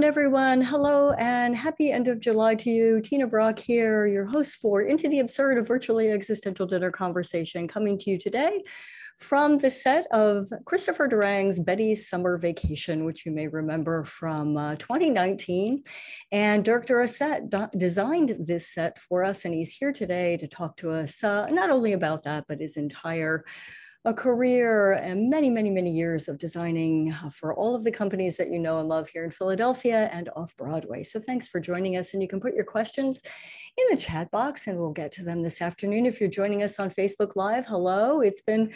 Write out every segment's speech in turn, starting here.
everyone. Hello and happy end of July to you. Tina Brock here, your host for Into the Absurd, a virtually existential dinner conversation, coming to you today from the set of Christopher Durang's Betty's Summer Vacation, which you may remember from 2019. And Dirk Durossette designed this set for us, and he's here today to talk to us not only about that, but his entire career and many, many, many years of designing for all of the companies that you know and love here in Philadelphia and off-Broadway. So thanks for joining us, and you can put your questions in the chat box and we'll get to them this afternoon. If you're joining us on Facebook Live, hello. It's been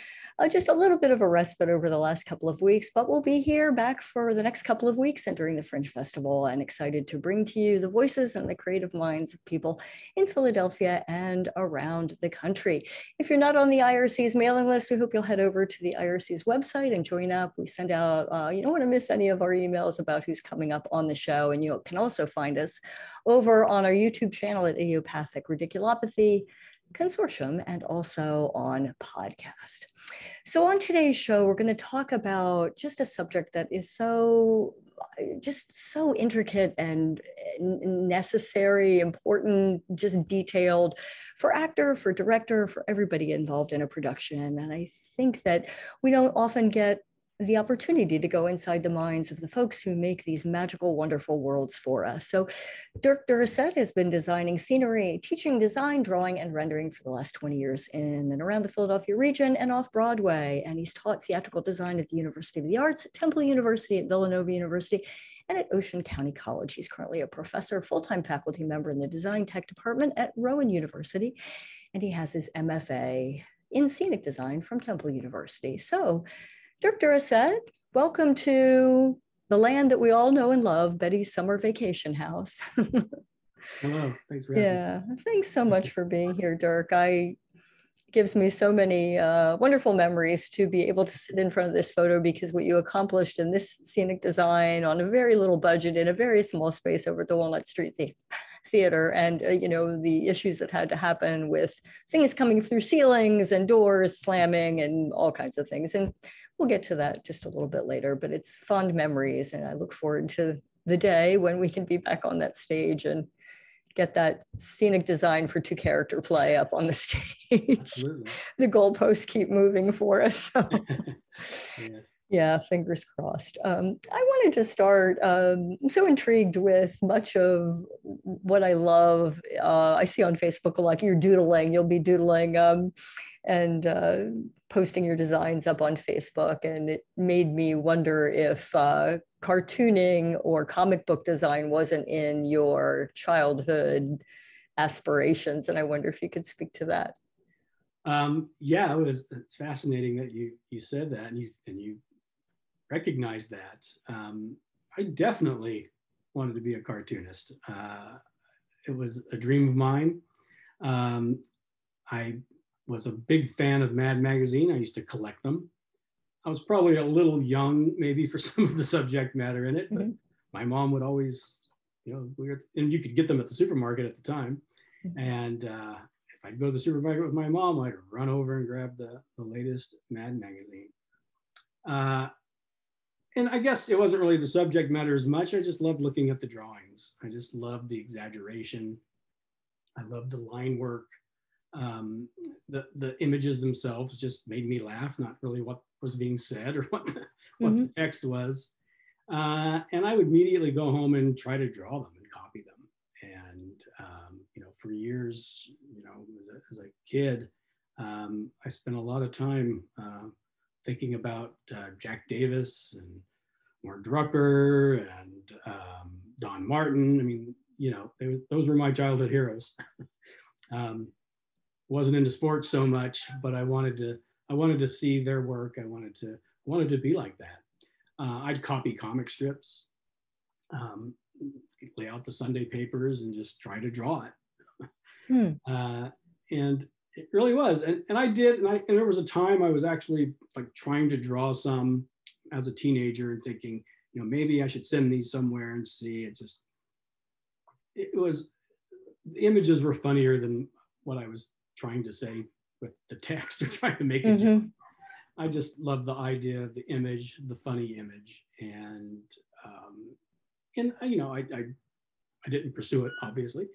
just a little bit of a respite over the last couple of weeks, but we'll be here back for the next couple of weeks and during the Fringe Festival, and excited to bring to you the voices and the creative minds of people in Philadelphia and around the country. If you're not on the IRC's mailing list, we hope you'll head over to the IRC's website and join up. We send out, you don't want to miss any of our emails about who's coming up on the show. And you can also find us over on our YouTube channel at Idiopathic Ridiculopathy Consortium and also on podcast. So on today's show, we're going to talk about just a subject that is so intricate and necessary, important, just detailed for actor, for director, for everybody involved in a production. And I think that we don't often get the opportunity to go inside the minds of the folks who make these magical, wonderful worlds for us. So Dirk Durossette has been designing scenery, teaching design, drawing, and rendering for the last 20 years in and around the Philadelphia region and off-Broadway. And he's taught theatrical design at the University of the Arts, at Temple University, at Villanova University, and at Ocean County College. He's currently a professor, full-time faculty member in the Design Tech Department at Rowan University, and he has his MFA in scenic design from Temple University. So Dirk Durossette, welcome to the land that we all know and love, Betty's Summer Vacation House. Hello, thanks for having me. Yeah, thanks so much for being here, Dirk. It gives me so many wonderful memories to be able to sit in front of this photo, because what you accomplished in this scenic design on a very little budget in a very small space over at the Walnut Street Theater, and you know, the issues that had to happen with things coming through ceilings and doors slamming and all kinds of things. And we'll get to that just a little bit later, but it's fond memories. And I look forward to the day when we can be back on that stage and get that scenic design for two character play up on the stage. Absolutely. The goalposts keep moving for us. So. Yes. Yeah, fingers crossed. I wanted to start, I'm so intrigued with much of what I love. I see on Facebook a lot, you're doodling, you'll be doodling and posting your designs up on Facebook. And it made me wonder if cartooning or comic book design wasn't in your childhood aspirations. And I wonder if you could speak to that. Yeah, it's fascinating that you said that and you recognize that. I definitely wanted to be a cartoonist. It was a dream of mine. I was a big fan of Mad Magazine. I used to collect them. I was probably a little young, maybe, for some of the subject matter in it, but my mom would always, you know, and you could get them at the supermarket at the time. And if I'd go to the supermarket with my mom, I'd run over and grab the latest Mad Magazine. And I guess it wasn't really the subject matter as much. I just loved looking at the drawings. I just loved the exaggeration. I loved the line work. The images themselves just made me laugh, not really what was being said or what the text was. And I would immediately go home and try to draw them and copy them. And, you know, for years, you know, as a kid, I spent a lot of time thinking about Jack Davis and Mark Drucker and Don Martin. I mean, you know, those were my childhood heroes. Wasn't into sports so much, but I wanted to see their work. I wanted to be like that. I'd copy comic strips, lay out the Sunday papers, and just try to draw it. And it really was, and I did, and there was a time I was actually like trying to draw some as a teenager and thinking, you know, maybe I should send these somewhere and see. The images were funnier than what I was trying to say with the text or trying to make a joke. I just love the idea of the image, the funny image, and you know, I didn't pursue it, obviously,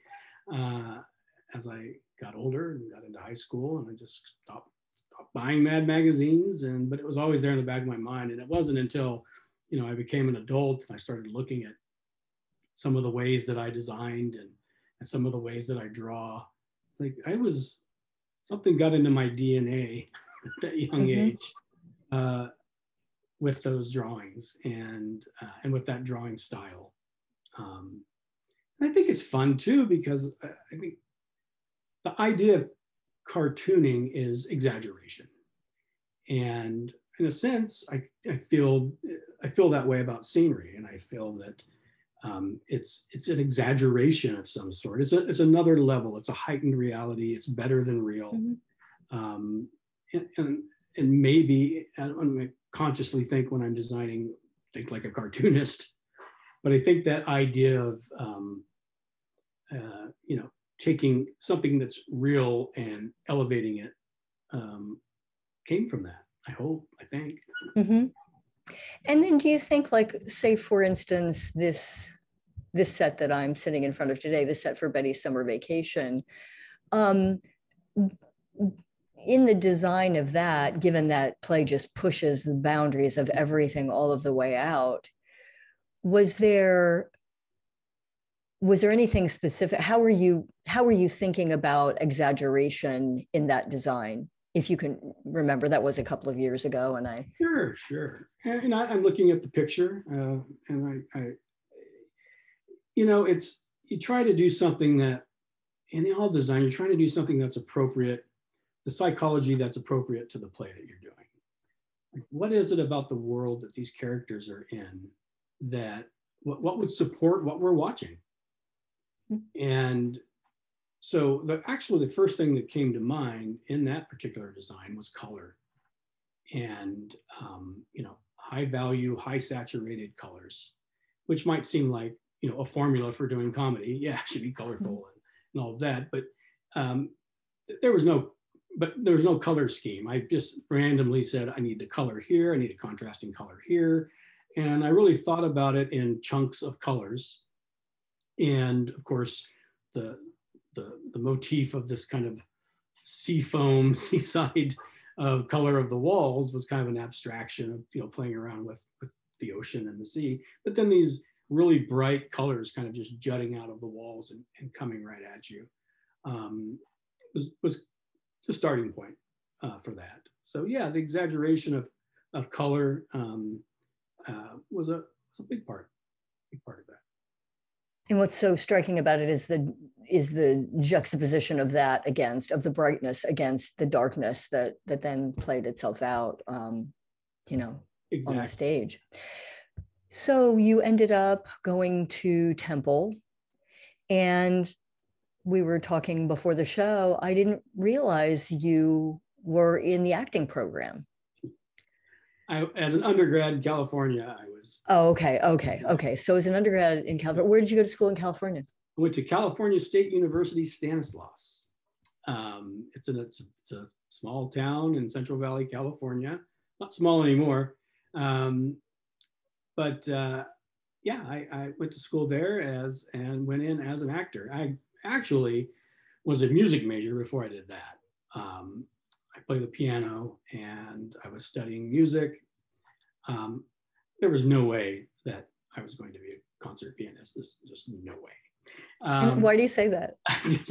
as I got older and got into high school, and I just stopped buying Mad magazines. But it was always there in the back of my mind. And it wasn't until, you know, I became an adult and I started looking at some of the ways that I designed and some of the ways that I draw. It's like something got into my DNA at that young age with those drawings and with that drawing style. And I think it's fun too, because I think the idea of cartooning is exaggeration. And in a sense, I feel that way about scenery, and I feel that it's an exaggeration of some sort. It's another level. It's a heightened reality. It's better than real. And maybe I don't consciously think when I'm designing, think like a cartoonist, but I think that idea of you know, taking something that's real and elevating it came from that. I hope. I think. And then do you think, like, say, for instance, this set that I'm sitting in front of today, the set for Betty's Summer Vacation, in the design of that, given that play just pushes the boundaries of everything all of the way out, was there anything specific? How were you thinking about exaggeration in that design? If you can remember, that was a couple of years ago, and I sure. And I'm looking at the picture, and I you know, you try to do something that, in all design, you're trying to do something that's appropriate, the psychology that's appropriate to the play that you're doing. Like, what is it about the world that these characters are in that what would support what we're watching? And so the first thing that came to mind in that particular design was color, and you know, high value, high saturated colors, which might seem like, you know, a formula for doing comedy. Yeah, it should be colorful and all of that, but there was no color scheme. I just randomly said, I need the color here, I need a contrasting color here, and I really thought about it in chunks of colors. And of course, the motif of this kind of seaside color of the walls was kind of an abstraction of, you know, playing around with the ocean and the sea. But then these really bright colors kind of just jutting out of the walls and coming right at you was the starting point for that. So yeah, the exaggeration of color was a big part of that. And what's so striking about it is the juxtaposition of that of the brightness against the darkness that then played itself out, you know, on the stage. So you ended up going to Temple, and we were talking before the show. I didn't realize you were in the acting program. As an undergrad in California, I was. Oh, okay. So as an undergrad in California, where did you go to school in California? I went to California State University, Stanislaus. It's a small town in Central Valley, California. Not small anymore. But yeah, I went to school there and went in as an actor. I actually was a music major before I did that. I played the piano and I was studying music. There was no way that I was going to be a concert pianist. There's just no way. And why do you say that? It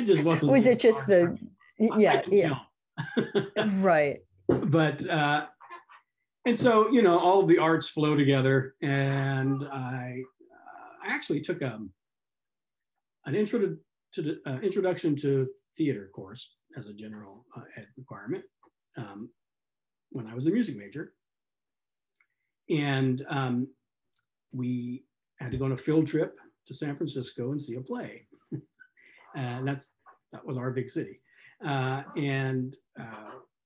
just wasn't. Was it just yeah. Right. But and so, you know, all of the arts flow together, and I actually took an introduction to theater course as a general ed requirement when I was a music major, and we had to go on a field trip to San Francisco and see a play, and that was our big city, and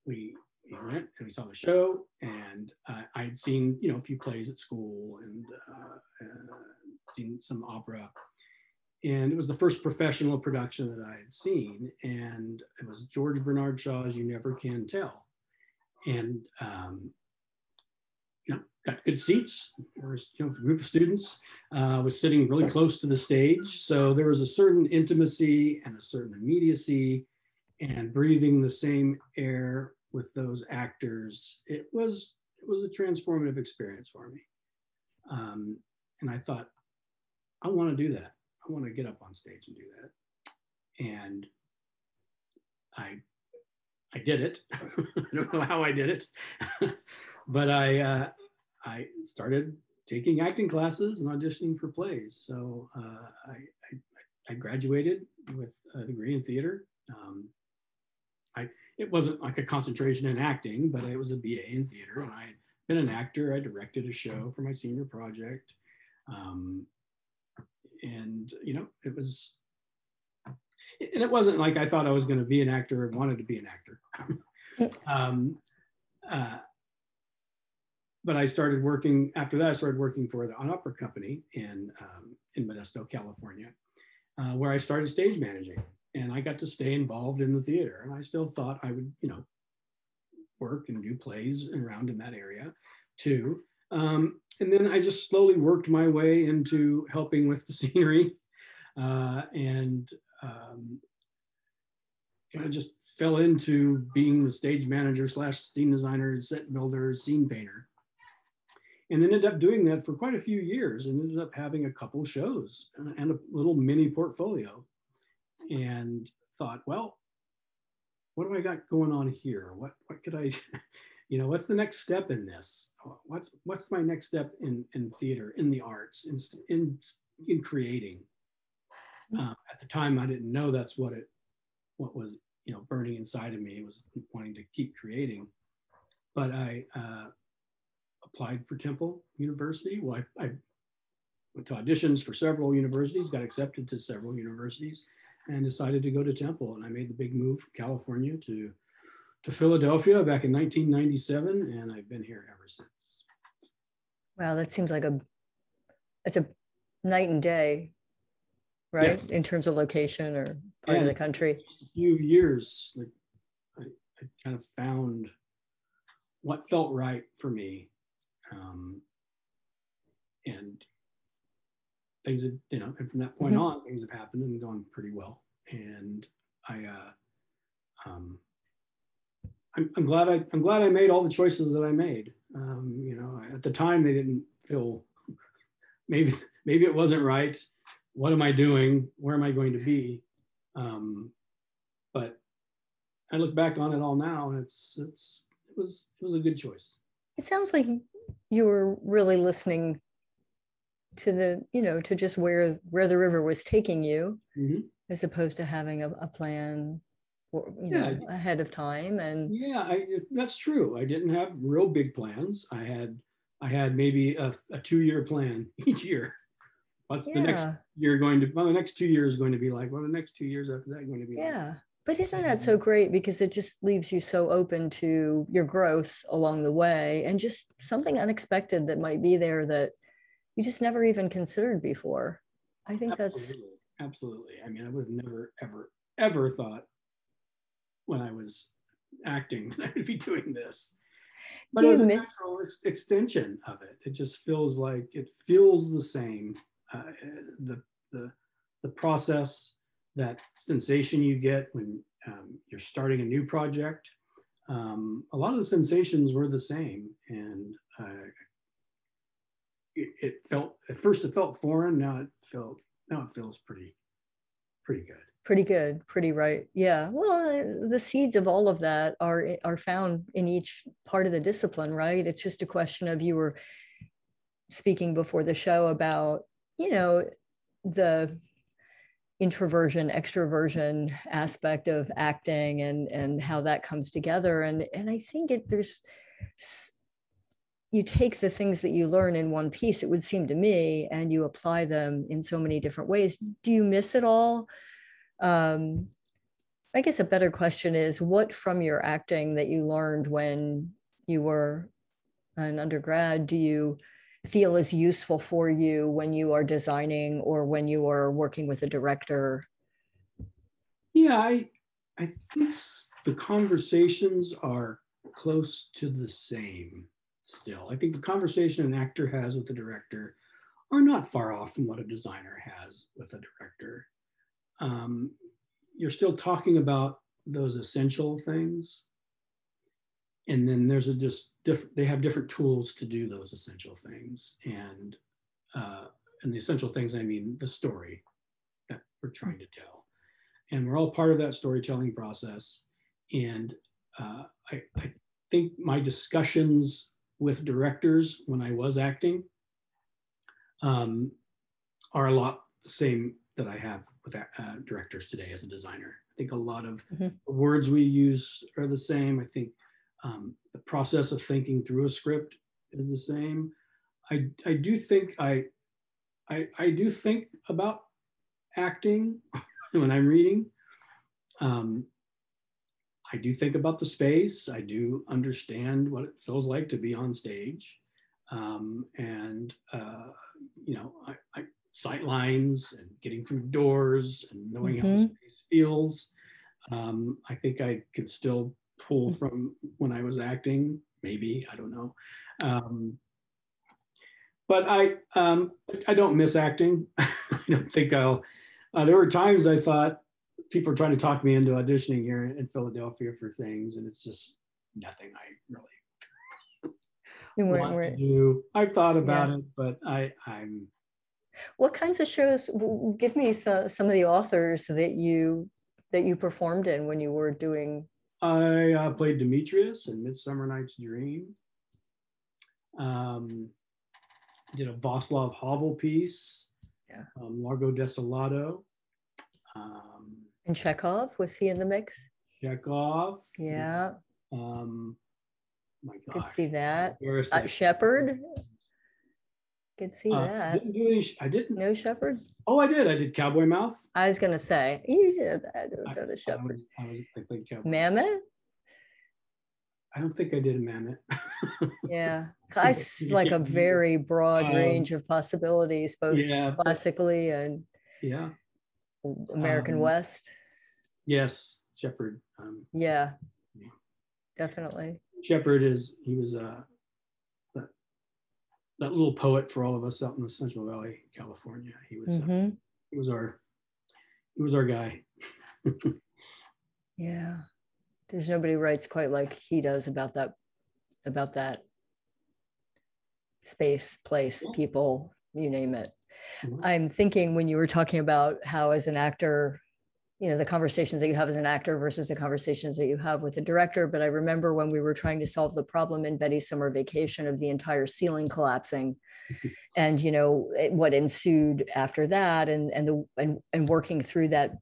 we went and we saw the show, and I'd seen, you know, a few plays at school and seen some opera, and it was the first professional production that I had seen, and it was George Bernard Shaw's You Never Can Tell, and got good seats. There was, a group of students was sitting really close to the stage. So there was a certain intimacy and a certain immediacy, and breathing the same air with those actors. It was a transformative experience for me. And I thought, I want to do that. I want to get up on stage and do that. And I did it. I don't know how I did it, but I started taking acting classes and auditioning for plays. So I graduated with a degree in theater. It wasn't like a concentration in acting, but it was a BA in theater, and I had been an actor. I directed a show for my senior project. And it wasn't like I thought I was going to be an actor or wanted to be an actor. But I started working, after that, I started working for the opera company in Modesto, California, where I started stage managing, and I got to stay involved in the theater. And I still thought I would, work and do plays around in that area too. And then I just slowly worked my way into helping with the scenery, and kind of just fell into being the stage manager / scene designer, set builder, scene painter, and ended up doing that for quite a few years, and ended up having a couple shows and a little mini portfolio, and thought, well, what do I got going on here? What could I, what's the next step in this? What's my next step in theater, in the arts, in creating? At the time, I didn't know that's what was burning inside of me, was wanting to keep creating. But I applied for Temple University. Well, I went to auditions for several universities, got accepted to several universities, and decided to go to Temple. And I made the big move from California to Philadelphia back in 1997, and I've been here ever since. Wow, that seems like it's a night and day, right? Yeah. In terms of location or part of the country. Just a few years, I kind of found what felt right for me, and things have, and from that point on, things have happened and gone pretty well. And I'm glad I made all the choices that I made. At the time they didn't feel, maybe it wasn't right. What am I doing? Where am I going to be? But I look back on it all now, and it was a good choice. It sounds like you were really listening to to just where the river was taking you, as opposed to having a plan ahead of time. And that's true. I didn't have real big plans. I had maybe a 2-year plan each year. What's the next year going to? Well, the next 2 years going to be like. Well, the next 2 years after that going to be. Yeah, like. But isn't that so great? Because it just leaves you so open to your growth along the way, and just something unexpected that might be there that you just never even considered before. I think absolutely. I mean, I would have never, ever thought when I was acting that I would be doing this. But it was a natural extension of it. It just feels the same. The process, that sensation you get when you're starting a new project, a lot of the sensations were the same, and at first it felt foreign. Now it feels pretty good. Pretty right. Yeah. Well, the seeds of all of that are found in each part of the discipline, right? It's just a question of, you were speaking before the show about, the introversion, extroversion aspect of acting and how that comes together. And I think you take the things that you learn in one piece, it would seem to me, and you apply them in so many different ways. Do you miss it all? I guess a better question is, what from your acting that you learned when you were an undergrad do you feel is useful for you when you are designing or when you are working with a director? Yeah, I think the conversations are close to the same. still. I think the conversation an actor has with the director are not far off from what a designer has with a director. You're still talking about those essential things. And then there's they have different tools to do those essential things. And the essential things, I mean, the story that we're trying to tell. And we're all part of that storytelling process. And I think my discussions with directors when I was acting are a lot the same that I have with directors today as a designer. I think a lot of the words we use are the same. I think the process of thinking through a script is the same. I do think I do think about acting when I'm reading. I do think about the space. I do understand what it feels like to be on stage. You know, I sight lines and getting through doors and knowing how the space feels. I think I could still pull from when I was acting, maybe, I don't know. But I don't miss acting. I don't think I'll, there were times I thought people are trying to talk me into auditioning here in Philadelphia for things, and it's just nothing I really want to do. I've thought about it, but I'm. What kinds of shows? Give me some of the authors that you performed in when you were doing. I played Demetrius in Midsummer Night's Dream. Did a Václav Havel piece. Largo Desolado. And Chekhov, was he in the mix? Chekhov. Yeah. My gosh. Could see that. Shepard. Could see that. Didn't do any, I didn't. No Shepard? Oh, I did. I did Cowboy Mouth. I was going to say, you did the Shepard. I played Cowboy. Mammoth? I don't think I did a Mammoth. Yeah. I like a very broad range of possibilities, both classically and American West. Yes, Shepard. Yeah, definitely. Shepard he was that little poet for all of us out in the Central Valley, California. He was our guy. Yeah, there's nobody writes quite like he does about that space, place, people, you name it. I'm thinking when you were talking about how as an actor, you know, the conversations that you have as an actor versus the conversations that you have with a director. But I remember when we were trying to solve the problem in Betty's Summer Vacation of the entire ceiling collapsing and, you know, what ensued after that and working through that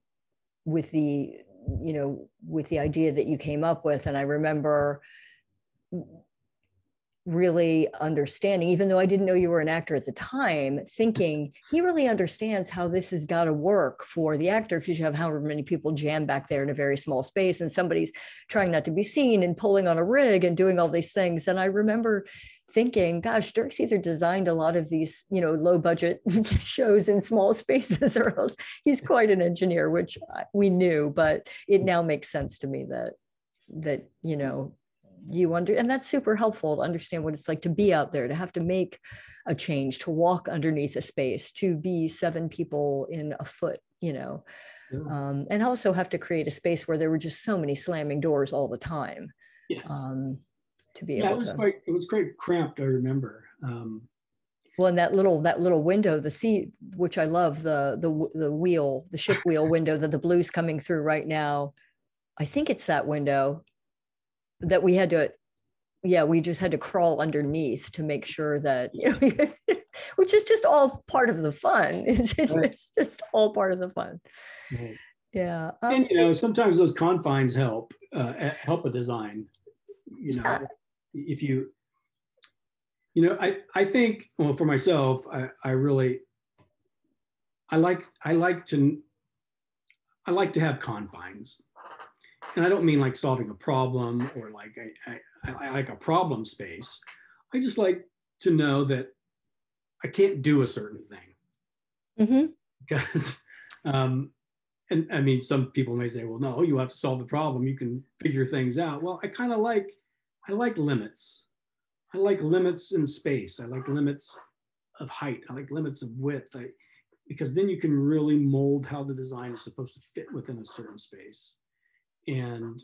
with the, you know, with the idea that you came up with. And I remember really understanding, even though I didn't know you were an actor at the time, thinking he really understands how this has got to work for the actor, because you have however many people jammed back there in a very small space and somebody's trying not to be seen and pulling on a rig and doing all these things. And I remember thinking, gosh, Dirk's either designed a lot of these, you know, low budget shows in small spaces or else he's quite an engineer, which we knew, but it now makes sense to me that, you know, and that's super helpful to understand what it's like to be out there, to have to make a change, to walk underneath a space, to be 7 people in a foot, you know, and also have to create a space where there were just so many slamming doors all the time. Yes. To be able to. It was quite cramped, I remember. Well, and that little window, the seat, which I love, the ship wheel window that the blue's coming through right now. I think it's that window that we had to, we just had to crawl underneath to make sure that, you know, which is just all part of the fun. It's just all part of the fun. Right. Yeah. And, you know, sometimes those confines help a design, you know, if you know, I think, well, for myself, I like to have confines. And I don't mean like solving a problem or like I like a problem space. I just like to know that I can't do a certain thing. Because, and I mean, some people may say, well, no, you have to solve the problem. You can figure things out. Well, I like limits. like limits in space. I like limits of height. I like limits of width. Because then you can really mold how the design is supposed to fit within a certain space. And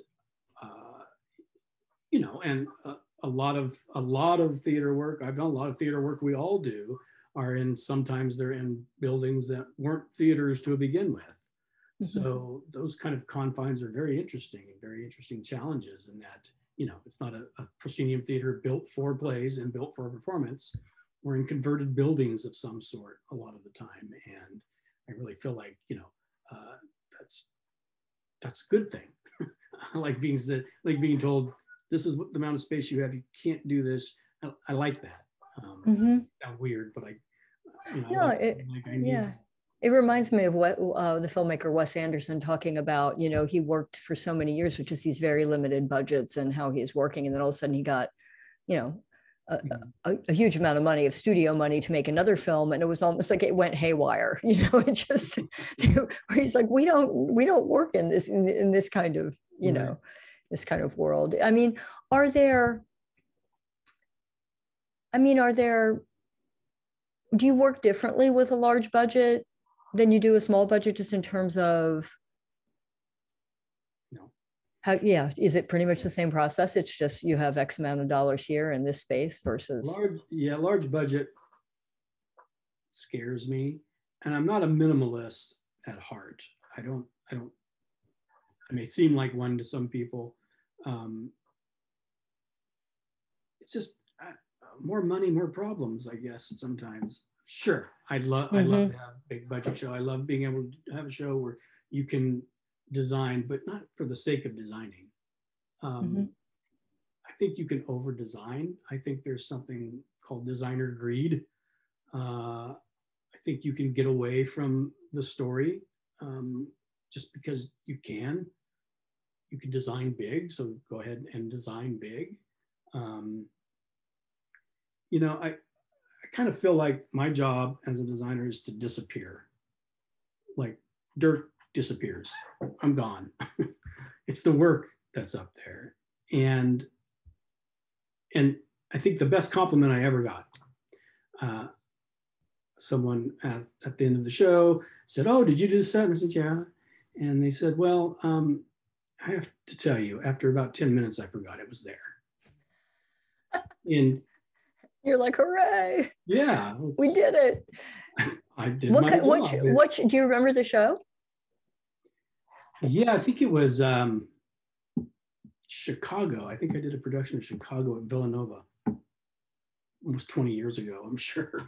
you know, and a lot of theater work. I've done a lot of theater work. We all do. Sometimes they're in buildings that weren't theaters to begin with. Mm-hmm. So those kind of confines are very interesting challenges in that, you know, it's not a proscenium theater built for plays and built for a performance. We're in converted buildings of some sort a lot of the time. And I really feel like, you know, that's a good thing. I like being told, this is what the amount of space you have, you can't do this. I like that. Mm-hmm. Sounds weird, but it reminds me of what the filmmaker Wes Anderson talking about. You know, he worked for so many years with just these very limited budgets and how he's working, and then all of a sudden he got, you know, a huge amount of money, of studio money, to make another film, and it was almost like it went haywire. You know, it just he's like, we don't work in this kind of, you know, this kind of world. I mean, are there, do you work differently with a large budget than you do a small budget, just in terms of how, is it pretty much the same process? It's just you have X amount of dollars here in this space versus large budget scares me, and I'm not a minimalist at heart. I may seem like one to some people. It's just more money, more problems, I guess, sometimes. Sure, I love to have a big budget show. I love being able to have a show where you can design, but not for the sake of designing. I think you can over design. I think there's something called designer greed. I think you can get away from the story just because you can. You can design big, so go ahead and design big. You know, I kind of feel like my job as a designer is to disappear. Like Dirk disappears, I'm gone. It's the work that's up there. And I think the best compliment I ever got, someone at the end of the show said, "Oh, did you do this set?" And I said, "Yeah." And they said, "Well, I have to tell you, after about 10 minutes, I forgot it was there." And you're like, "Hooray. Yeah. We did it." I did my job. What, do you remember the show? Yeah, I think it was Chicago. I think I did a production in Chicago at Villanova almost 20 years ago, I'm sure.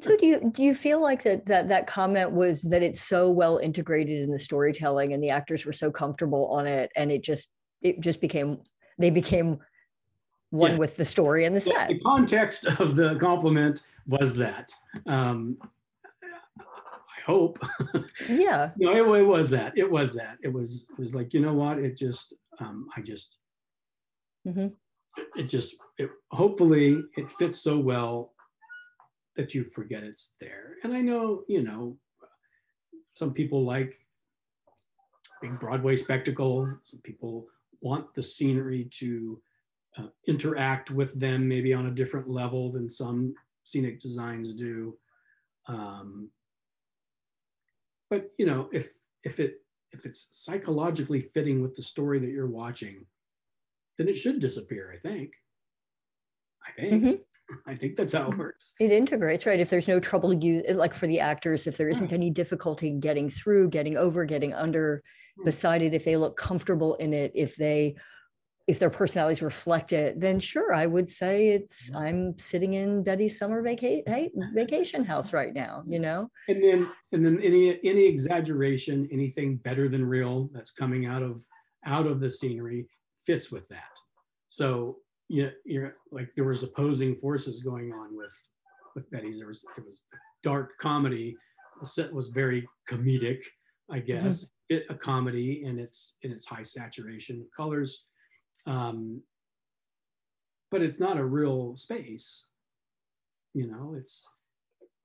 So do you feel like that comment was that it's so well integrated in the storytelling and the actors were so comfortable on it, and it just became one with the story and the set? The context of the compliment was that. I hope. Yeah. No, it was that. It was like, you know what? It just, hopefully it fits so well that you forget it's there. And I know, you know, some people like big Broadway spectacle. Some people want the scenery to interact with them maybe on a different level than some scenic designs do. But you know, if it's psychologically fitting with the story that you're watching, then it should disappear, I think. I think that's how it works. It integrates, right? If there's no trouble, like for the actors, if there isn't any difficulty getting through, getting over, getting under, beside it, if they look comfortable in it, if their personalities reflect it, then sure, I would say I'm sitting in Betty's summer vacation house right now, you know? And then any exaggeration, anything better than real that's coming out of the scenery fits with that. So you're like, there was opposing forces going on with Betty's. It was dark comedy. The set was very comedic, I guess. Fit a comedy in its high saturation of colors. But it's not a real space, you know. It's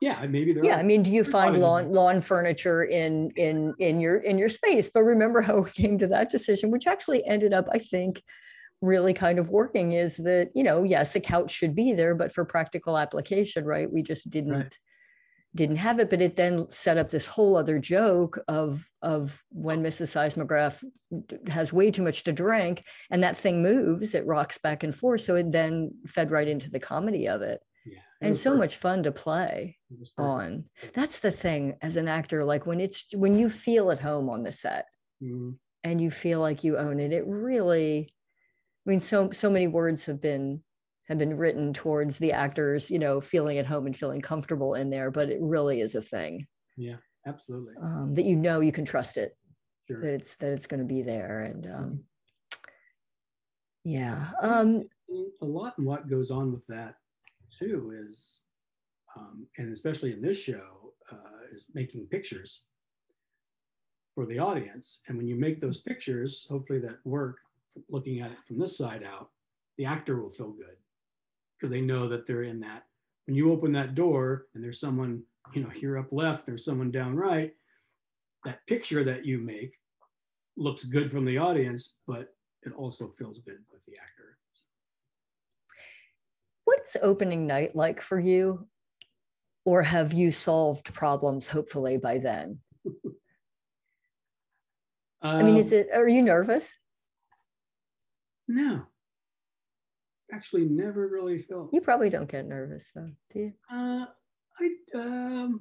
maybe there. Yeah, I mean, do you find lawn furniture in your space? But remember how we came to that decision, which actually ended up, I think, really kind of working is that, you know, yes, a couch should be there, but for practical application, right, we just didn't have it. But it then set up this whole other joke of when Mrs. Seismograph has way too much to drink and that thing moves, it rocks back and forth. So it then fed right into the comedy of it. Yeah, and so much fun to play on. That's the thing as an actor, like when you feel at home on the set and you feel like you own it, it really, I mean, so many words have been written towards the actors, you know, feeling at home and feeling comfortable in there, but it really is a thing. Yeah, absolutely. That, you know, you can trust it, sure. that it's going to be there. And yeah. A lot in what goes on with that too is, and especially in this show, is making pictures for the audience. And when you make those pictures, hopefully that work, looking at it from this side out, the actor will feel good because they know that they're in that. When you open that door and there's someone, you know, here up left, there's someone down right, that picture that you make looks good from the audience, but it also feels good with the actor. What is opening night like for you? Or have you solved problems hopefully by then? I mean, are you nervous? No. Actually never really felt. You probably don't get nervous though, do you? The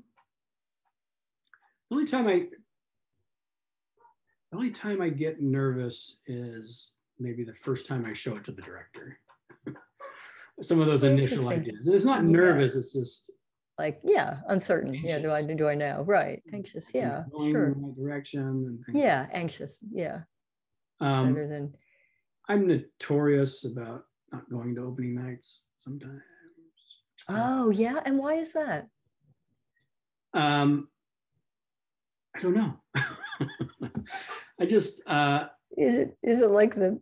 only time I get nervous is maybe the first time I show it to the director. Some of those initial ideas. And it's not nervous, it's just like, yeah, uncertain. Anxious. Yeah, do I know? Right. Anxious. Yeah. Sure. In the right direction and things. Yeah, anxious. Yeah. Better than. I'm notorious about not going to opening nights sometimes. Oh yeah, and why is that? I don't know. I just is it like the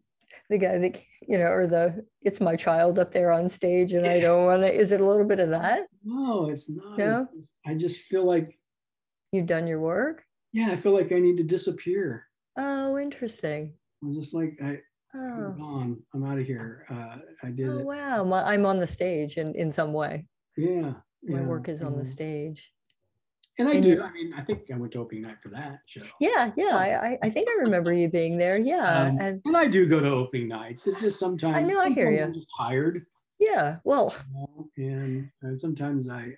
guy that, you know, or it's my child up there on stage and I don't want to, is it a little bit of that? No, it's not. No? I just feel like you've done your work. Yeah, I feel like I need to disappear. Oh, interesting. I'm just like I'm gone. I'm out of here. I did it. Wow. I'm on the stage in some way. Yeah. My work is on the stage. And I do. I mean, I think I went to opening night for that show. Yeah. I think I remember you being there. Yeah. And I do go to opening nights. It's just sometimes. I know. I hear you. I'm just tired. Yeah. Well. And sometimes I've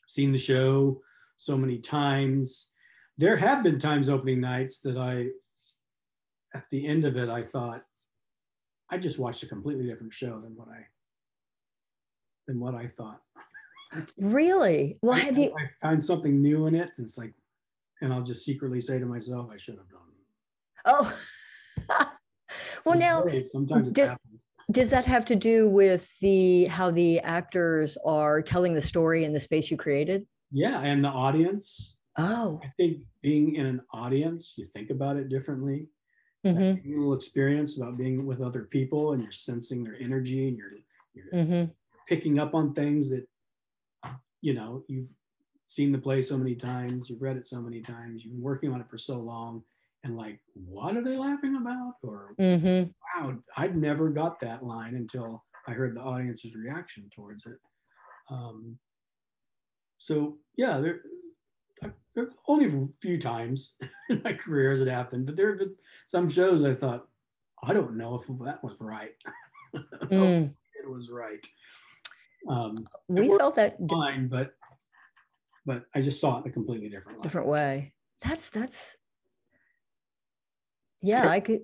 seen the show so many times. There have been times opening nights that at the end of it, I thought, I just watched a completely different show than what I thought. Really? Well, I find something new in it. And it's like, and I'll just secretly say to myself, I should have done it. Oh, well, now, sometimes it happens. Does that have to do with how the actors are telling the story in the space you created? Yeah, and the audience. Oh. I think being in an audience, you think about it differently. Mm-hmm. That little experience about being with other people and you're sensing their energy and you're picking up on things that, you know, you've seen the play so many times, you've read it so many times, you've been working on it for so long, and like, what are they laughing about? Or wow, I'd never got that line until I heard the audience's reaction towards it. So yeah, there only a few times in my career has it happened, but there have been some shows I thought, I don't know if that was right. It was right. We felt that fine, but I just saw it in a completely different way. That's yeah, I could.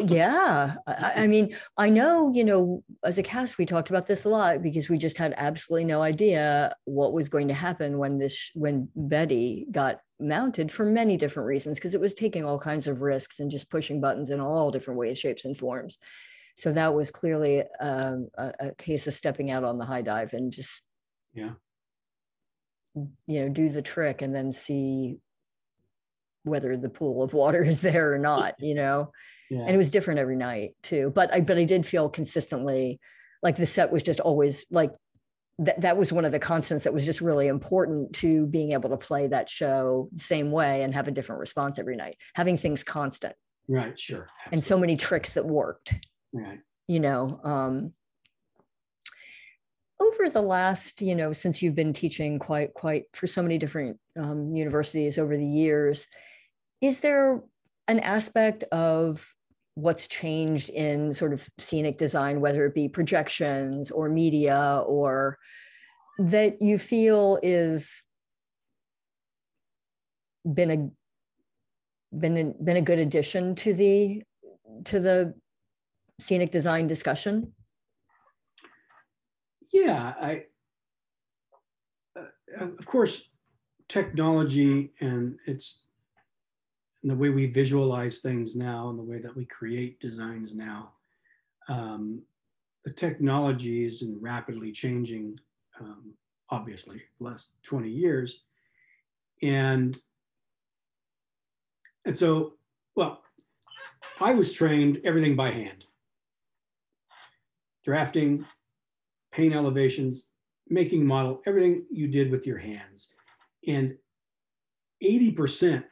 Yeah, I mean, I know, you know, as a cast, we talked about this a lot because we just had absolutely no idea what was going to happen when Betty got mounted for many different reasons, because it was taking all kinds of risks and just pushing buttons in all different ways, shapes, and forms. So that was clearly a case of stepping out on the high dive and just, you know, do the trick and then see whether the pool of water is there or not, you know. And it was different every night too. But I did feel consistently like the set was just always like that was one of the constants that was just really important to being able to play that show the same way and have a different response every night, having things constant. Right, sure. Absolutely. And so many tricks that worked. Right. You know, over the last, you know, since you've been teaching quite for so many different universities over the years, is there an aspect of what's changed in sort of scenic design, whether it be projections or media, or that you feel is been a good addition to the scenic design discussion? Yeah, of course, technology and the way we visualize things now and the way that we create designs now, the technology is rapidly changing, obviously, the last 20 years. And so, well, I was trained everything by hand. Drafting, paint elevations, making model, everything you did with your hands. And 80%,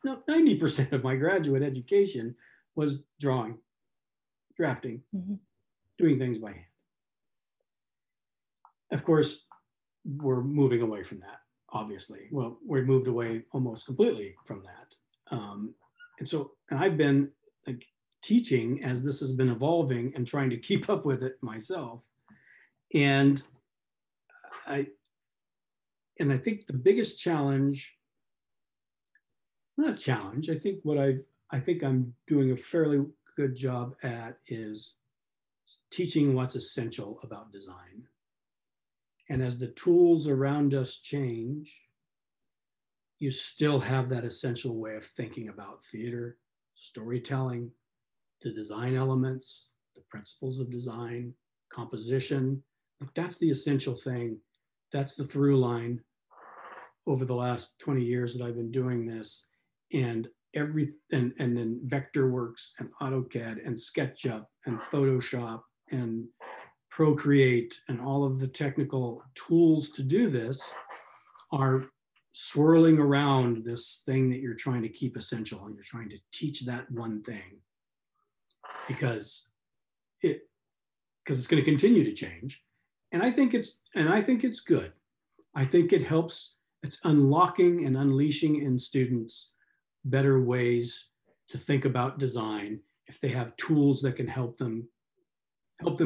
no, 90% of my graduate education was drawing, drafting, doing things by hand. Of course, we're moving away from that, obviously. Well, we moved away almost completely from that. And I've been like teaching as this has been evolving and trying to keep up with it myself. And I think the biggest challenge, not challenge, I think I'm doing a fairly good job at is teaching what's essential about design. And as the tools around us change, you still have that essential way of thinking about theater, storytelling, the design elements, the principles of design, composition. That's the essential thing. That's the through line over the last 20 years that I've been doing this. And then Vectorworks and AutoCAD and SketchUp and Photoshop and Procreate and all of the technical tools to do this are swirling around this thing that you're trying to keep essential, and you're trying to teach that one thing because it's going to continue to change. And I think it's good. I think it helps. It's unlocking and unleashing in students better ways to think about design if they have tools that can help them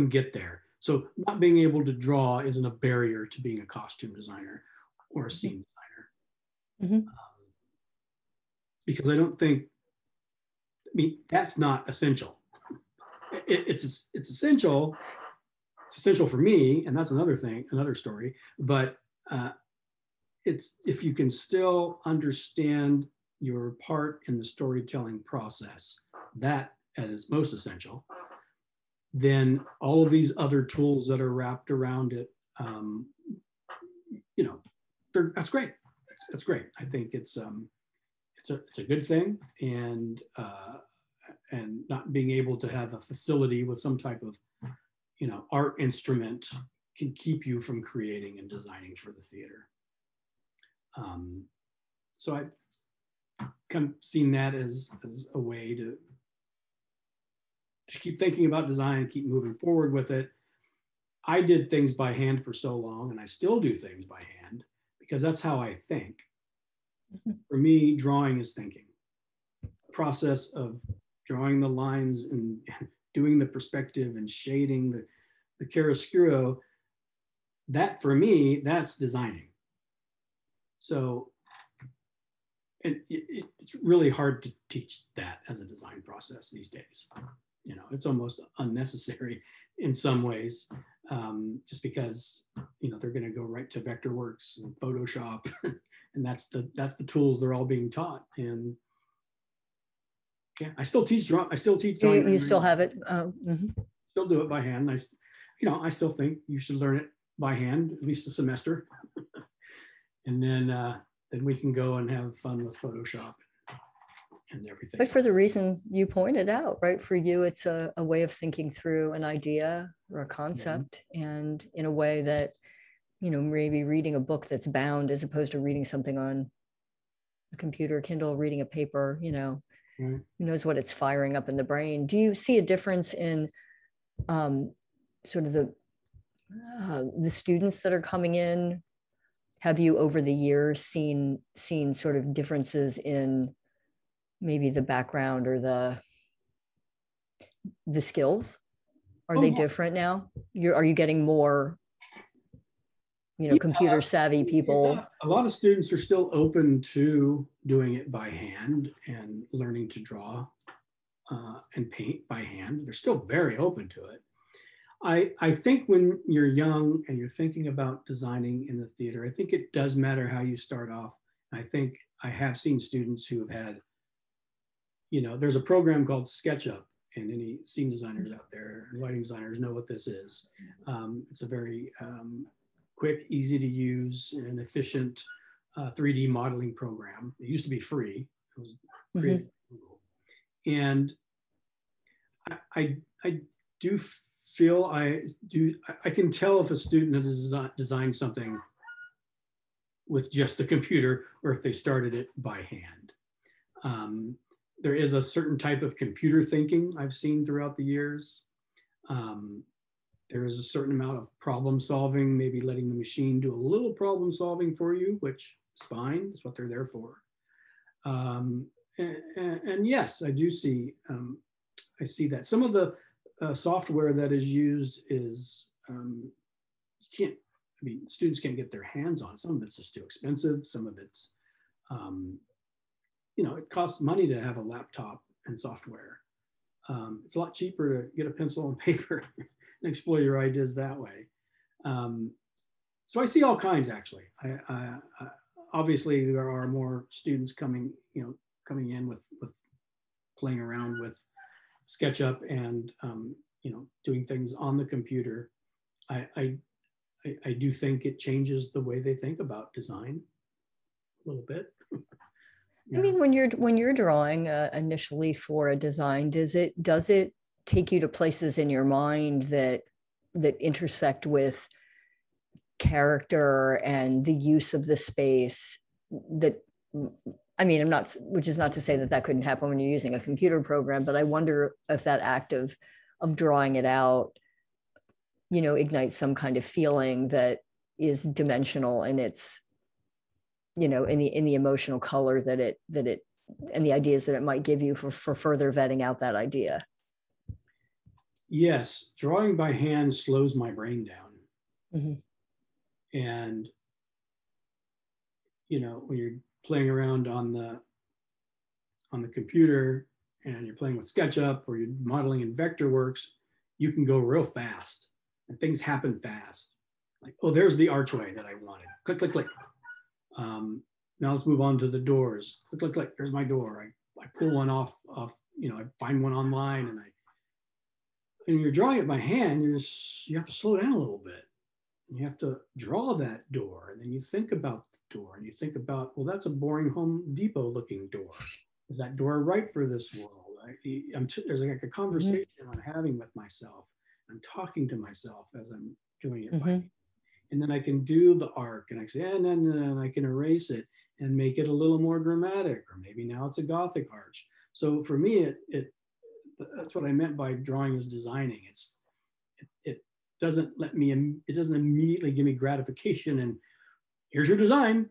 get there. So not being able to draw isn't a barrier to being a costume designer or a scene designer. Because I don't think, that's not essential. It's essential. It's essential for me, and that's another story. But it's if you can still understand your part in the storytelling process, that is most essential. Then all of these other tools that are wrapped around it, that's great. That's great. I think it's a good thing, and not being able to have a facility with some type of art instrument can keep you from creating and designing for the theater. So I've kind of seen that as a way to keep thinking about design, keep moving forward with it. I did things by hand for so long, and I still do things by hand because that's how I think. For me, drawing is thinking. The process of drawing the lines and doing the perspective and shading the chiaroscuro, that for me, that's designing. So it's really hard to teach that as a design process these days. It's almost unnecessary in some ways, just because they're going to go right to Vectorworks and Photoshop, and that's the tools they're all being taught. And yeah, I still teach drawing. You still have it? Still do it by hand. I still think you should learn it by hand at least a semester, and then we can go and have fun with Photoshop and everything. But for the reason you pointed out, right? For you, it's a way of thinking through an idea or a concept, and in a way that, maybe reading a book that's bound as opposed to reading something on a computer, Kindle, reading a paper, Who knows what it's firing up in the brain? Do you see a difference in sort of the students that are coming in? Have you over the years seen sort of differences in maybe the background or the skills? Are they different now? Are you getting more, computer savvy people? Yeah. A lot of students are still open to doing it by hand and learning to draw and paint by hand. They're still very open to it. I think when you're young and you're thinking about designing in the theater, I think it does matter how you start off. I think I have seen students who have had, there's a program called SketchUp, and any scene designers out there and lighting designers know what this is. It's a very quick, easy to use and efficient 3D modeling program. It used to be free. It was created by Google. And I do feel I can tell if a student has designed something with just a computer or if they started it by hand. There is a certain type of computer thinking I've seen throughout the years. There is a certain amount of problem solving, maybe letting the machine do a little problem solving for you, which is fine. It's what they're there for. And yes, I do see, I see that. Some of the software that is used is, students can't get their hands on. Some of it's just too expensive. Some of it's, it costs money to have a laptop and software. It's a lot cheaper to get a pencil and paper and explore your ideas that way. So I see all kinds, actually. I obviously, there are more students coming in with playing around with SketchUp and doing things on the computer. I do think it changes the way they think about design a little bit. I mean, when you're drawing initially for a design, does it take you to places in your mind that intersect with character and the use of the space? That, I mean, which is not to say that couldn't happen when you're using a computer program, but I wonder if that act of drawing it out, ignites some kind of feeling that is dimensional in its, in the emotional color that it and the ideas that it might give you for further vetting out that idea. Yes, drawing by hand slows my brain down. Mm-hmm. And, when you're playing around on the computer and you're playing with SketchUp or you're modeling in Vectorworks, you can go real fast and things happen fast. Like, oh, there's the archway that I wanted. Click, click, click. Now let's move on to the doors. Click, click, click. There's my door. I pull one off. I find one online, and you're drawing it by hand. You have to slow down a little bit. You have to draw that door, and then you think about the door, and you think about, well, that's a boring Home Depot looking door. Is that door right for this world? There's like a conversation I'm having with myself. I'm talking to myself as I'm doing it. Mm-hmm. And then I can do the arc, and I say, and then I can erase it and make it a little more dramatic, or maybe now it's a Gothic arch. So for me, that's what I meant by drawing is designing. It doesn't immediately give me gratification and here's your design.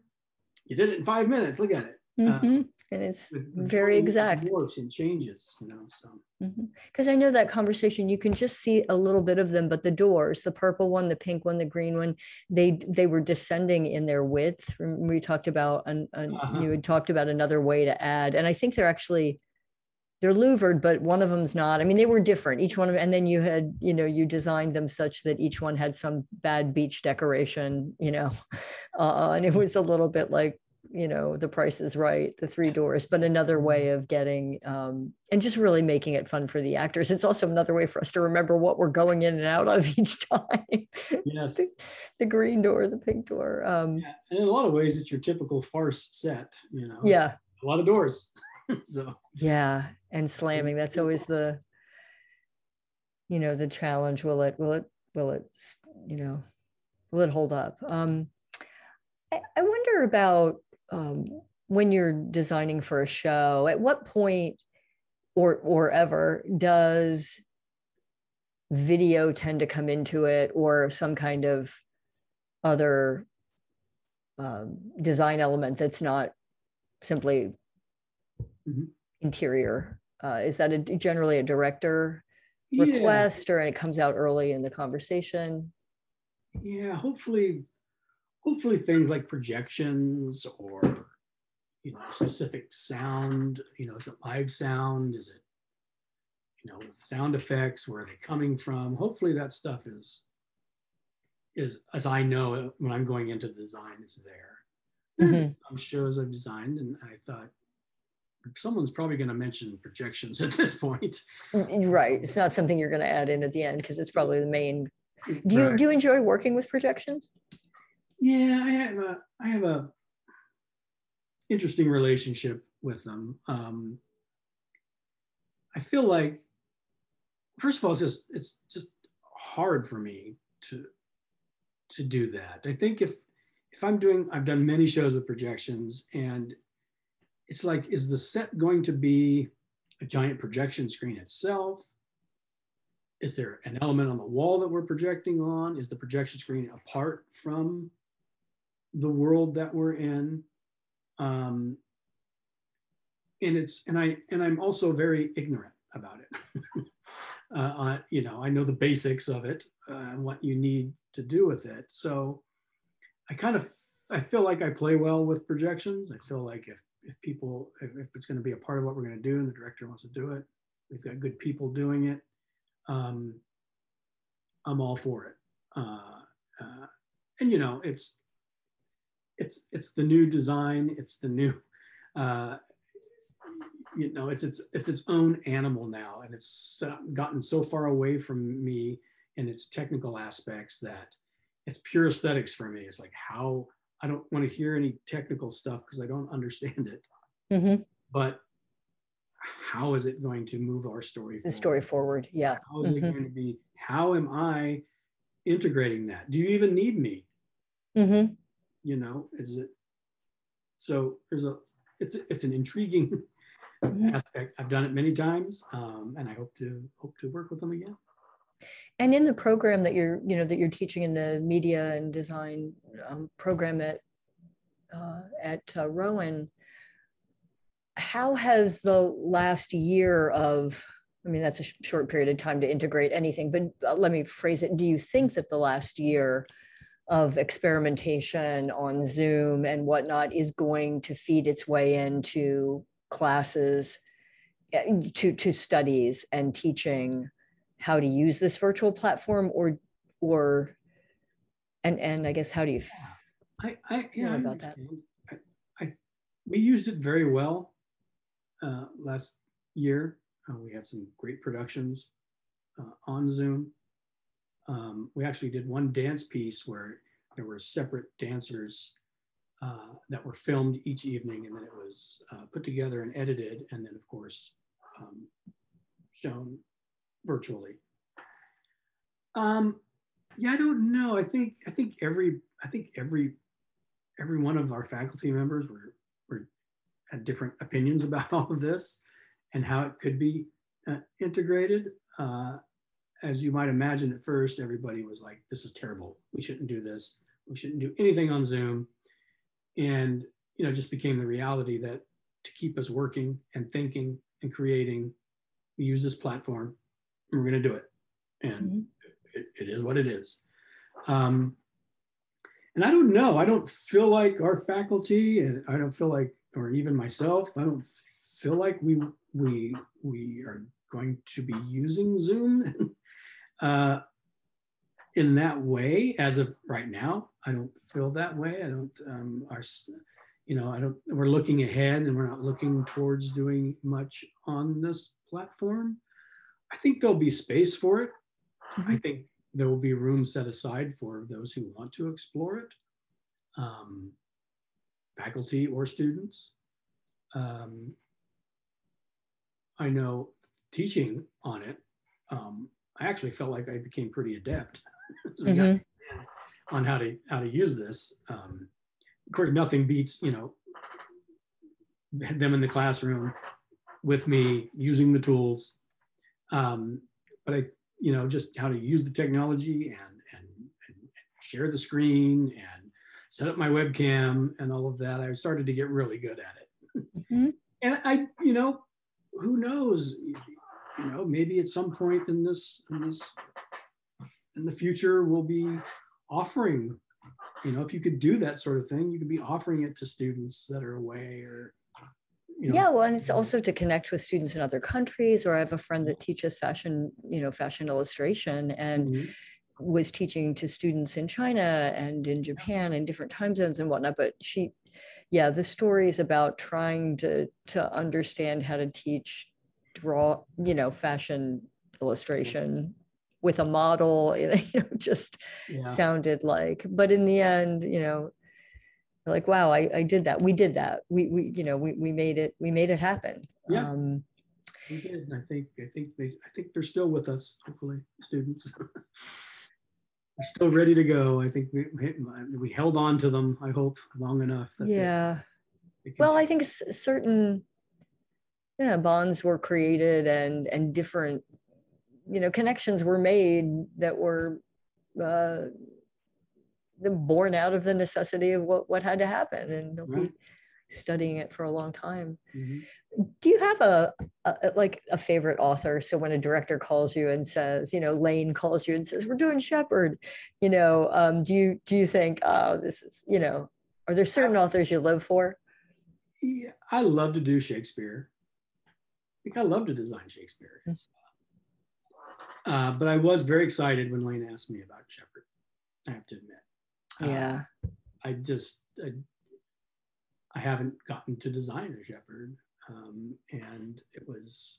You did it in 5 minutes. Look at it. Mm-hmm. And it's very exact. It works and changes, so. Because I know that conversation, you can just see a little bit of them, but the doors, the purple one, the pink one, the green one, they were descending in their width. We talked about, you had talked about another way to add, and I think they're louvered, but one of them's not. I mean, they were different, each one of them. And then you had, you designed them such that each one had some bad beach decoration, and it was a little bit like, The Price is Right, the three doors, but another way of getting, and just really making it fun for the actors. It's also another way for us to remember what we're going in and out of each time. Yes. the green door, the pink door. Yeah. And in a lot of ways, it's your typical farce set, Yeah. A lot of doors. So. Yeah. And slamming. That's always the challenge. Will it hold up? I wonder about when you're designing for a show, at what point or ever, does video tend to come into it, or some kind of other design element that's not simply interior? Is that generally a director request, or it comes out early in the conversation? Yeah, hopefully things like projections, or specific sound. Is it live sound? Is it sound effects? Where are they coming from? Hopefully that stuff is, as I know when I'm going into design, is there. Some shows I've designed, and I thought, someone's probably going to mention projections at this point. Right. It's not something you're going to add in at the end, because it's probably the main. Do you enjoy working with projections? Yeah, I have a interesting relationship with them. I feel like, first of all, it's just hard for me to do that. I think if I've done many shows with projections, and it's like, is the set going to be a giant projection screen itself? Is there an element on the wall that we're projecting on? Is the projection screen apart from the world that we're in? And I'm also very ignorant about it. I know the basics of it and what you need to do with it. So I feel like I play well with projections. I feel like if it's going to be a part of what we're going to do, and the director wants to do it, we've got good people doing it, I'm all for it. And it's the new design. It's the new, it's its own animal now, and it's gotten so far away from me in its technical aspects that it's pure aesthetics for me. It's like, how I don't want to hear any technical stuff because I don't understand it. But how is it going to move our story? The story forward, yeah. How is it going to be? How am I integrating that? Do you even need me? Is it? So it's an intriguing aspect. I've done it many times, and I hope to work with them again. And in the program that you're teaching in the media and design program at Rowan, how has the last year of, that's a short period of time to integrate anything, but let me phrase it. Do you think that the last year of experimentation on Zoom and whatnot is going to feed its way into classes, to studies and teaching how to use this virtual platform, or I guess, how do you feel about that? We used it very well last year. We had some great productions on Zoom. We actually did one dance piece where there were separate dancers that were filmed each evening, and then it was put together and edited, and then of course shown virtually. I don't know. I think every one of our faculty members had different opinions about all of this and how it could be integrated. As you might imagine, at first, everybody was like, this is terrible. We shouldn't do this. We shouldn't do anything on Zoom. And, it just became the reality that to keep us working and thinking and creating, we use this platform and we're going to do it. And it is what it is. And I don't know. I don't feel like our faculty, and I don't feel like, or even myself, I don't feel like we are going to be using Zoom in that way as of right now. I don't feel that way. I don't. We're looking ahead, and we're not looking towards doing much on this platform. I think there'll be space for it. I think there will be room set aside for those who want to explore it, faculty or students. I know teaching on it, I actually felt like I became pretty adept on how to use this. Of course, nothing beats them in the classroom with me using the tools. But I, just how to use the technology and share the screen and set up my webcam and all of that. I started to get really good at it. Mm-hmm. And I, who knows, maybe at some point in the future, we'll be offering, if you could do that sort of thing, you could be offering it to students that are away or, Yeah, well, and it's also to connect with students in other countries. Or I have a friend that teaches fashion, fashion illustration, and mm-hmm. was teaching to students in China and in Japan and different time zones and whatnot. But the stories about trying to understand how to teach, fashion illustration with a model, just sounded like, but in the end, like, wow, I did that. We did that. We made it happen. Yeah, we did. I think they're still with us. Hopefully, students are still ready to go. I think we held on to them. I hope long enough. That well, I think certain bonds were created and different connections were made that were born out of the necessity of what had to happen, and they'll be studying it for a long time. Mm-hmm. Do you have a favorite author? So when a director calls you and says, Lane calls you and says, we're doing Shepherd, do you think, oh, this is, are there certain authors you live for? Yeah, I love to do Shakespeare. I think I love to design Shakespeare. But I was very excited when Lane asked me about Shepherd, I have to admit. Yeah. I haven't gotten to design a Shepherd. And it was,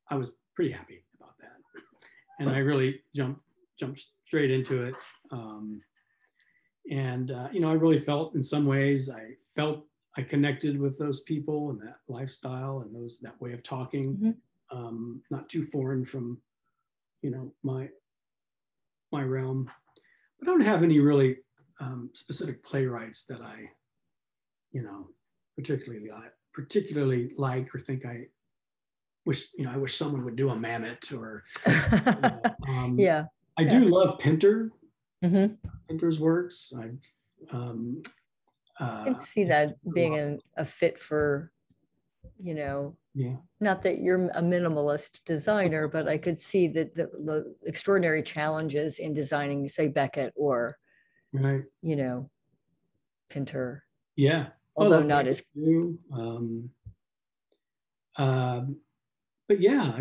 I was pretty happy about that. And I really jumped straight into it. I really felt in some ways, I connected with those people and that lifestyle and that way of talking, mm-hmm. Not too foreign from, my realm. I don't have any really specific playwrights that I, particularly like or think I wish someone would do a Mamet or. Yeah. I do love Pinter. Mm-hmm. Pinter's works. I can see that being a fit for, not that you're a minimalist designer, but I could see that the extraordinary challenges in designing, say, Beckett or, Pinter. Yeah. Although not as. But yeah,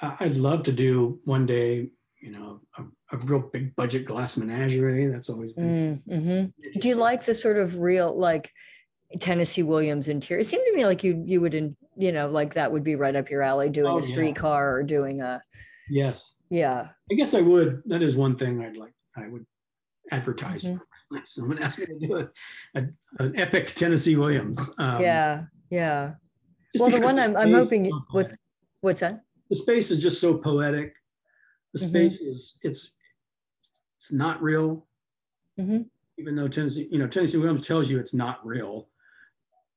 I'd love to do one day, a real big budget glass menagerie. That's always been. Mm-hmm. Do you like the sort of real, like, Tennessee Williams interior? It seemed to me like you would, like that would be right up your alley, doing a streetcar or doing a. Yes. Yeah. I guess I would. That is one thing I would advertise. Mm-hmm. Someone asked me to do an epic Tennessee Williams. Yeah. Well, the one I'm hoping with, what's that? The space is just so poetic. The space is, it's not real. Mm-hmm. Even though Tennessee Williams tells you it's not real,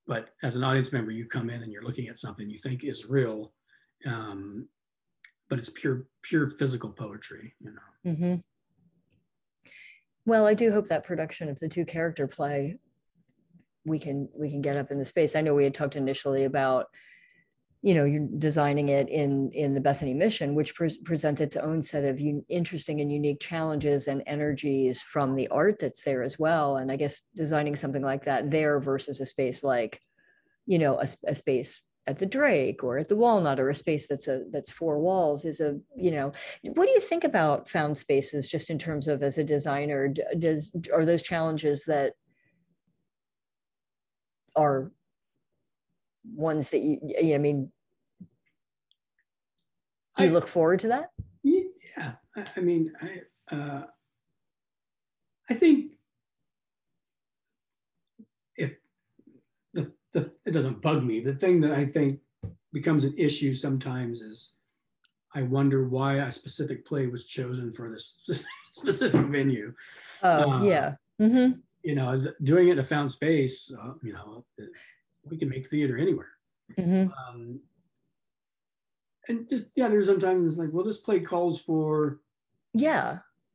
but as an audience member, you come in and you're looking at something you think is real, but it's pure physical poetry, Mm-hmm. Well, I do hope that production of the two character play, we can get up in the space. I know we had talked initially about, you're designing it in the Bethany Mission, which presents its own set of interesting and unique challenges and energies from the art that's there as well. And I guess designing something like that there versus a space like, a space at the Drake or at the Walnut, or a space that's four walls is what do you think about found spaces, just in terms of, as a designer, are those challenges that are ones that do you look forward to that? Yeah, I think if it doesn't bug me, the thing that I think becomes an issue sometimes is I wonder why a specific play was chosen for this specific venue. Yeah. Mm-hmm. Doing it in a found space, we can make theater anywhere. And just, there's sometimes it's like, well, this play calls for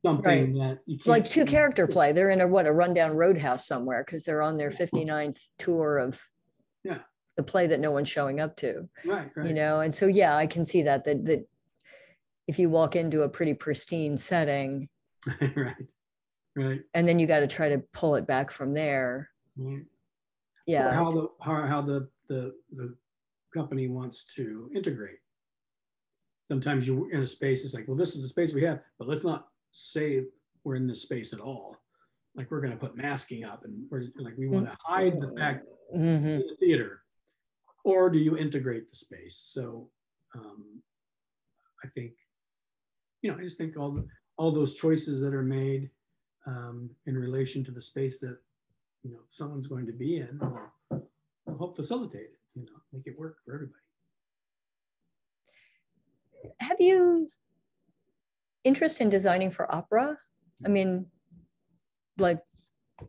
something that you can't. Like two-character play. They're in a rundown roadhouse somewhere because they're on their 59th tour of the play that no one's showing up to. Right. You know, and so, I can see that if you walk into a pretty pristine setting, right. And then you got to try to pull it back from there. Yeah. Or how the company wants to integrate. Sometimes you're in a space, it's like, well, this is the space we have, but let's not say we're in this space at all. Like, we're going to put masking up, and we're like, we want to hide the fact in the theater. Or do you integrate the space? So I think, I just think all those choices that are made in relation to the space that, someone's going to be in will help facilitate it, make it work for everybody. Have you interest in designing for opera? I mean, like,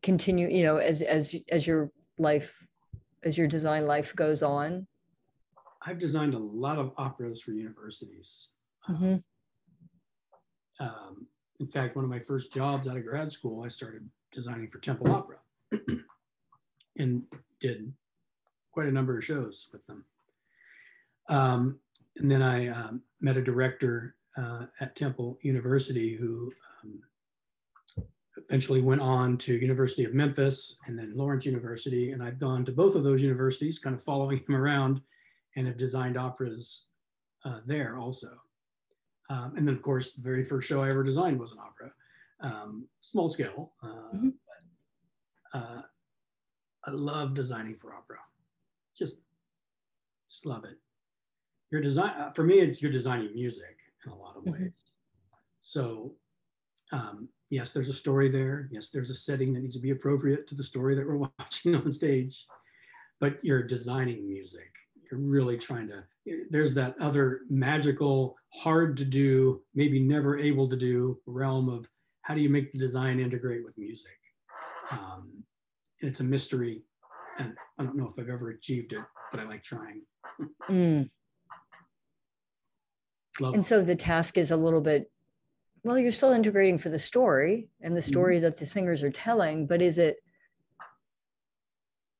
continue, as your design life goes on? I've designed a lot of operas for universities. In fact, one of my first jobs out of grad school, I started designing for Temple Opera and did quite a number of shows with them. And then I met a director at Temple University who eventually went on to University of Memphis and then Lawrence University. And I've gone to both of those universities, kind of following him around, and have designed operas there also. And then, of course, the very first show I ever designed was an opera, small scale. I love designing for opera. Just love it. For me, you're designing music in a lot of ways. So, yes, there's a story there. Yes, there's a setting that needs to be appropriate to the story that we're watching on stage. But you're designing music. You're really trying to, there's that other magical, hard to do, maybe never able to do realm of how do you make the design integrate with music? It's a mystery, and I don't know if I've ever achieved it, but I like trying. And so the task is a little bit, well, you're still integrating for the story and the story that the singers are telling, but is it,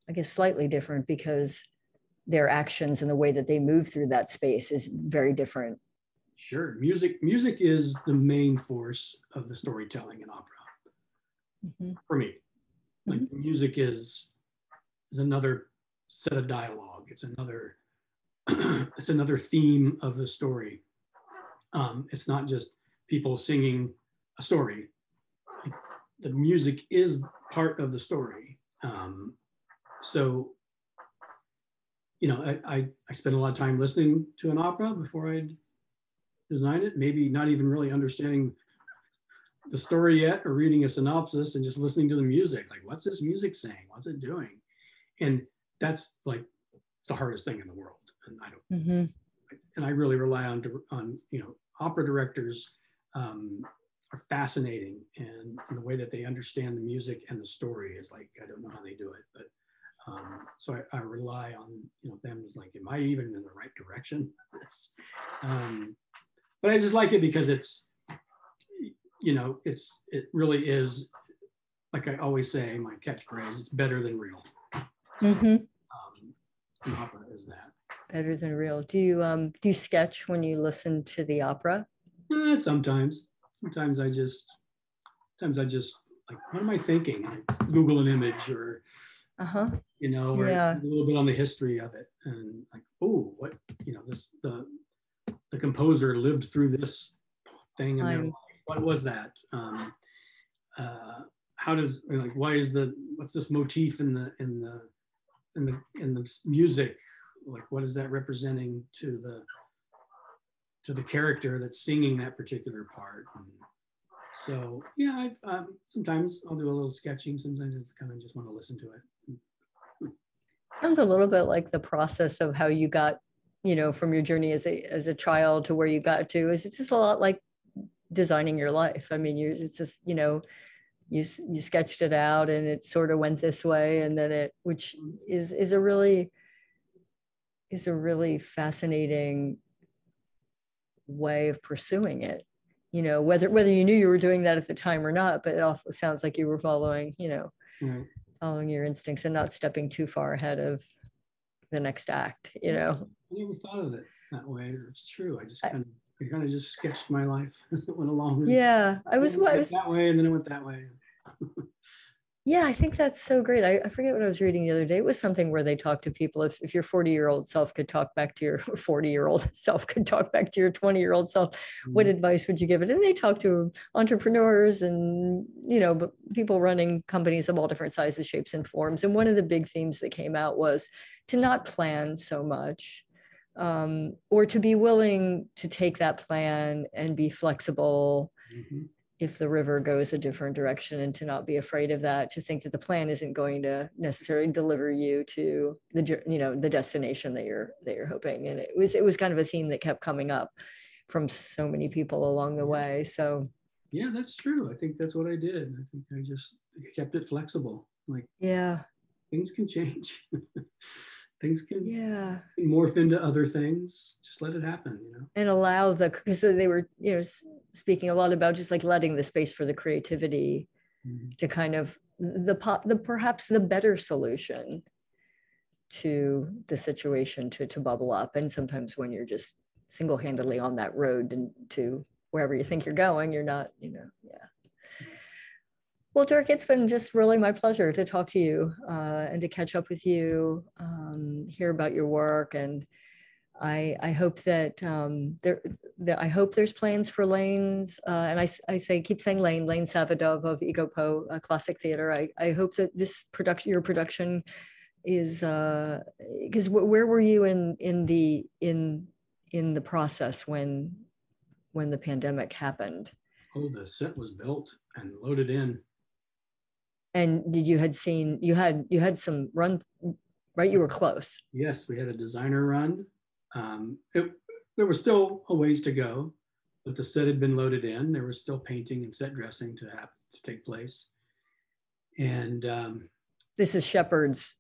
I guess, slightly different because their actions and the way that they move through that space is very different? Sure. Music is the main force of the storytelling in opera for me. Like, the music is another set of dialogue. It's another theme of the story. It's not just people singing a story. The music is part of the story. So, I spent a lot of time listening to an opera before I'd design it, maybe not even really understanding the story yet, or reading a synopsis and just listening to the music. Like, what's this music saying? What's it doing? And that's like, it's the hardest thing in the world. And I don't, and I really rely on opera directors are fascinating, and the way that they understand the music and the story is like, I don't know how they do it, but so I rely on them, like, am I even in the right direction? But I just like it because it's, it really is, like I always say, my catchphrase, it's better than real. So, opera is that. Better than real. Do you sketch when you listen to the opera? Sometimes I just like, what am I thinking? I Google an image, or or a little bit on the history of it, and like, oh, what, the composer lived through this thing in their life. What was that? How does, like, what's this motif in the music? Like, what is that representing to the character that's singing that particular part? And so, I've sometimes I'll do a little sketching. Sometimes I kind of just want to listen to it. Sounds a little bit like the process of how you got, from your journey as a child to where you got to. Is it just a lot like designing your life? I mean, it's just, you sketched it out and it sort of went this way, and then which is a really is a really fascinating way of pursuing it. You know, whether you knew you were doing that at the time or not, but it also sounds like you were following, you know, following your instincts and not stepping too far ahead of the next act, you know. I never thought of it that way. It's true. I kind of just sketched my life as it went along. Yeah, I was that way, and then it went that way. Yeah, I think that's so great. I forget what I was reading the other day. It was something where they talked to people. If your 40-year-old self could talk back to your 40-year-old self could talk back to your 20-year-old self, what advice would you give it? And they talked to entrepreneurs and, you know, people running companies of all different sizes, shapes, and forms. And one of the big themes that came out was to not plan so much, or to be willing to take that plan and be flexible. If the river goes a different direction, and to not be afraid of that, to think that the plan isn't going to necessarily deliver you to the, you know, the destination that you're hoping. And it was kind of a theme that kept coming up from so many people along the way. So yeah, that's true. I think that's what I did. I think I just kept it flexible. Like, yeah, things can change. Things can morph into other things. Just let it happen, you know. And allow because they were, you know, speaking a lot about just like letting the space for the creativity to kind of perhaps the better solution to the situation to bubble up. And sometimes when you're just single-handedly on that road and to wherever you think you're going, you're not, you know, Well, Dirk, it's been just really my pleasure to talk to you and to catch up with you, hear about your work, and I hope that I hope there's plans for Lane's, and I keep saying Lane Savadov of EgoPo Classic Theatre. I hope that your production is, because where were you in the process when the pandemic happened? Oh, the set was built and loaded in. And you had some run, right? You were close. Yes, we had a designer run. There was still a ways to go, but the set had been loaded in. There was still painting and set dressing to take place. And this is Shepard's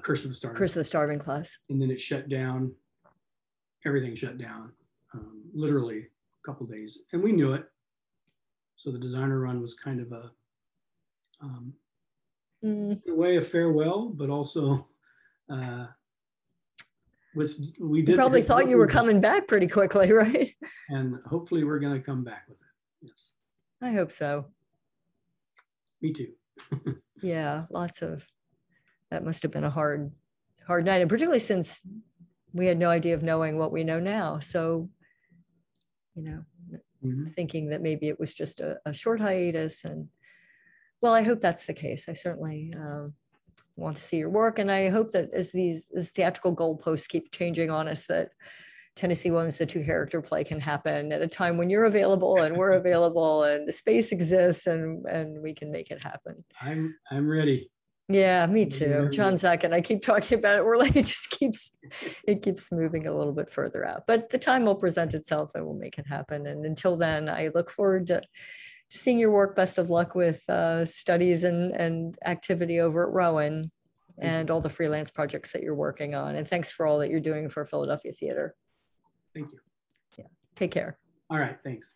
Curse of the Starving class. And then it shut down. Everything shut down, literally a couple days, and we knew it. So the designer run was kind of in a way a farewell, but also we did. You probably thought you were coming back pretty quickly, right? And hopefully we're going to come back with it. Yes. I hope so. Me too. Yeah, that must have been a hard night, and particularly since we had no idea of knowing what we know now. So, you know, thinking that maybe it was just a short hiatus. And well, I hope that's the case. I certainly want to see your work, and I hope that as theatrical goalposts keep changing on us, that Tennessee Williams, the two-character play, can happen at a time when you're available and we're available and the space exists, and we can make it happen. I'm ready. Yeah, me too. John Zach and I keep talking about it. We're like, it keeps moving a little bit further out, but the time will present itself and we'll make it happen. And until then, I look forward to seeing your work. Best of luck with studies and activity over at Rowan and all the freelance projects that you're working on. And thanks for all that you're doing for Philadelphia Theater. Thank you. Yeah, take care. All right, thanks.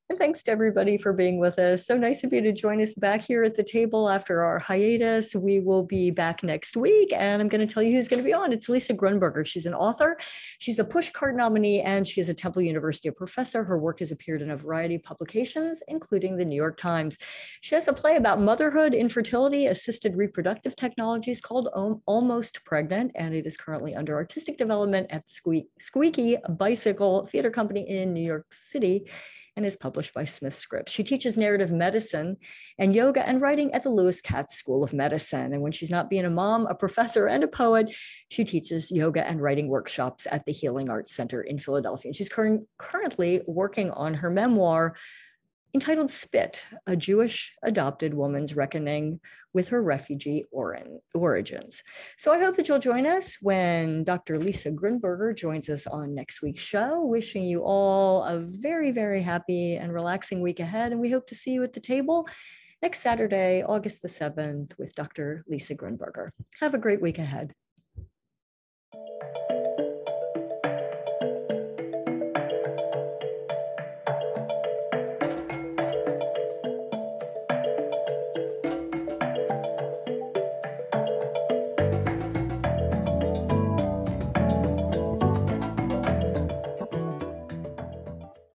And thanks to everybody for being with us. So nice of you to join us back here at the table after our hiatus. We will be back next week, and I'm going to tell you who's going to be on. It's Lisa Grunberger. She's an author. She's a Pushcart nominee, and she is a Temple University professor. Her work has appeared in a variety of publications, including the New York Times. She has a play about motherhood, infertility, assisted reproductive technologies called Almost Pregnant, and it is currently under artistic development at Squeaky Bicycle Theater Company in New York City, and is published by Smith Scripps. She teaches narrative medicine and yoga and writing at the Lewis Katz School of Medicine. And when she's not being a mom, a professor, and a poet, she teaches yoga and writing workshops at the Healing Arts Center in Philadelphia. And she's currently working on her memoir entitled Spit, a Jewish adopted woman's reckoning with her refugee origins. So I hope that you'll join us when Dr. Lisa Grunberger joins us on next week's show. Wishing you all a very, very happy and relaxing week ahead. And we hope to see you at the table next Saturday, August the 7th, with Dr. Lisa Grunberger. Have a great week ahead.